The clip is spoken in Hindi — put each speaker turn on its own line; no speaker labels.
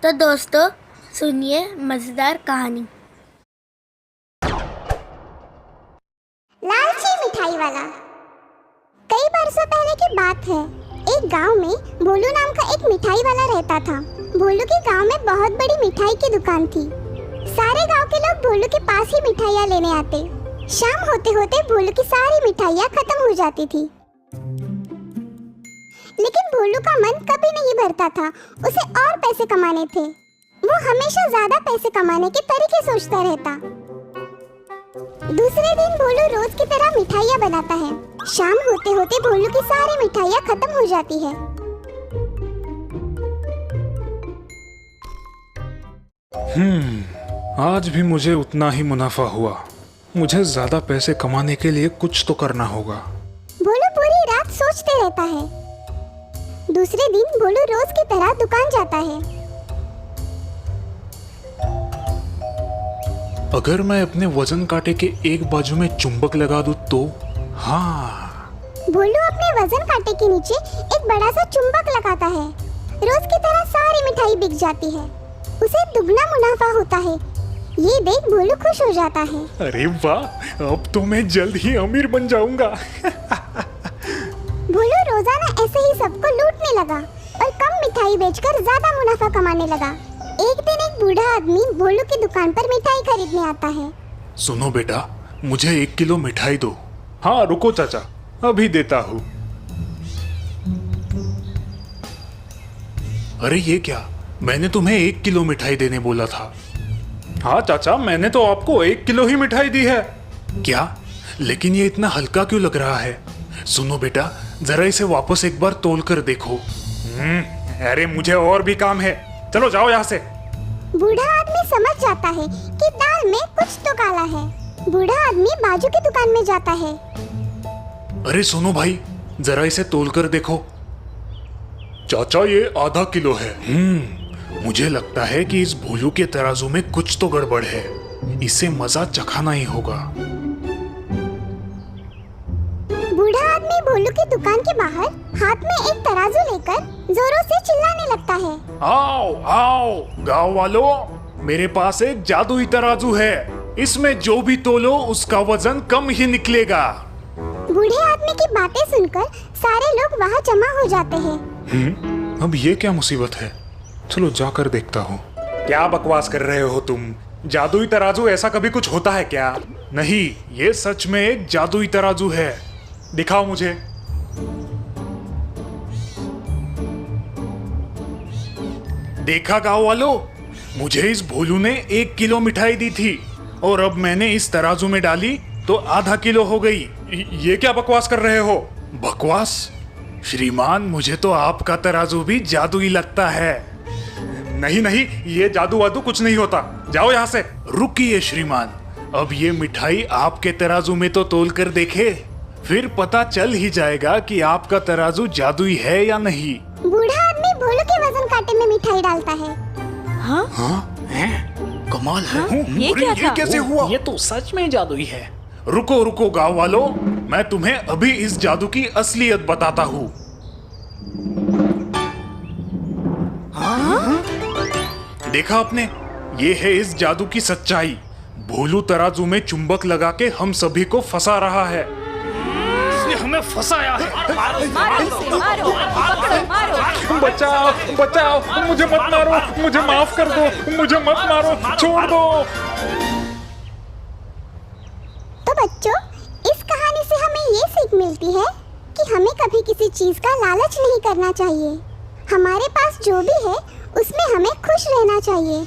तो दोस्तों सुनिए मजेदार कहानी।
लालची मिठाई वाला। कई बरसों पहले की बात है। एक गांव में भोलू नाम का एक मिठाई वाला रहता था। भोलू के गांव में बहुत बड़ी मिठाई की दुकान थी। सारे गांव के लोग भोलू के पास ही मिठाइयाँ लेने आते। शाम होते होते भोलू की सारी मिठाइयाँ खत्म हो जाती थी, लेकिन भोलू का मन कभी नहीं भरता था। उसे और पैसे कमाने थे। वो हमेशा ज्यादा पैसे कमाने के तरीके सोचता रहता। दूसरे दिन भोलू रोज की तरह मिठाइयाँ बनाता है। शाम होते होते भोलू की सारी मिठाइयाँ खत्म हो जाती है।
आज भी मुझे उतना ही मुनाफा हुआ। मुझे ज्यादा पैसे कमाने के लिए कुछ तो करना होगा।
भोलू पूरी रात सोचते रहता है। दूसरे दिन भोलू रोज की तरह दुकान जाता है।
अगर मैं अपने वजन कांटे के एक बाजू में चुंबक लगा दूं तो हाँ।
भोलू अपने वजन कांटे के नीचे एक बड़ा सा चुंबक लगाता है। रोज की तरह सारी मिठाई बिक जाती है। उसे दुगना मुनाफा होता है। ये देख भोलू खुश हो जाता है।
अरे वाह, अब तो मैं जल्द ही अमीर बन जाऊंगा।
भोलू रोजाना ऐसे ही सबको लूटने लगा और कम मिठाई बेचकर ज्यादा मुनाफा कमाने लगा। एक दिन एक बूढ़ा आदमी भोलू की दुकान पर मिठाई खरीदने आता है।
सुनो बेटा, मुझे 1 किलो मिठाई दो। हाँ रुको चाचा, अभी देता हूँ। अरे ये क्या, मैंने तुम्हें 1 किलो मिठाई देने बोला था। हाँ चाचा, मैंने तो आपको 1 किलो ही मिठाई दी है। क्या? लेकिन ये इतना हल्का क्यों लग रहा है? सुनो बेटा, जरा इसे वापस एक बार तोल कर देखो। अरे मुझे और भी काम है, चलो जाओ यहाँ से।
बूढ़ा आदमी समझ जाता है कि दाल में कुछ तो काला है। बूढ़ा आदमी बाजू की दुकान में जाता है।
अरे सुनो भाई, जरा इसे तोल कर देखो। चाचा ये आधा किलो है। मुझे लगता है कि इस भोलू के तराजू में कुछ तो गड़बड़ है। इसे मजा चखाना ही होगा।
बूढ़ा आदमी भोलू की दुकान के बाहर हाथ में एक तराजू लेकर जोरों से चिल्लाने लगता है।
आओ आओ गांव वालों, मेरे पास एक जादुई तराजू है। इसमें जो भी तोलो उसका वजन कम ही निकलेगा।
बूढ़े आदमी की बातें सुनकर सारे लोग वहाँ जमा हो जाते हैं।
अब ये क्या मुसीबत है? चलो जाकर देखता हूँ। क्या बकवास कर रहे हो तुम? जादुई तराजू ऐसा कभी कुछ होता है क्या? नहीं, ये सच में एक जादुई तराजू है। दिखाओ मुझे। देखा गांव वालों, मुझे इस भोलू ने 1 किलो मिठाई दी थी और अब मैंने इस तराजू में डाली तो आधा किलो हो गई। ये क्या बकवास कर रहे हो? बकवास? श्रीमान, मुझे तो आपका तराजू भी जादुई लगता है। नहीं नहीं, ये जादू वादू कुछ नहीं होता, जाओ यहाँ से। रुकिए श्रीमान, अब ये मिठाई आपके तराजू में तो तोल कर देखे, फिर पता चल ही जाएगा कि आपका तराजू जादुई है या नहीं।
बूढ़ा आदमी भोलू के वजन कांटे में मिठाई डालता है।
हाँ?
कमाल है।
ये क्या था?
कैसे हुआ?
ये तो सच में जादुई है।
रुको रुको गांव वालों, मैं तुम्हें अभी इस जादू की असलियत बताता हूँ। देखा आपने, ये है इस जादू की सच्चाई। भोलू तराजू में चुंबक लगा के हम सभी को फंसा रहा है।
इसने हमें फंसाया है।
बचाओ बचाओ, मुझे मत मारो, मुझे माफ कर दो, मुझे मत मारो, छोड़ दो।
तो बच्चों, इस कहानी से हमें ये सीख मिलती है कि हमें कभी किसी चीज का लालच नहीं करना चाहिए। हमारे पास जो भी है उसमें हमें खुश रहना चाहिए।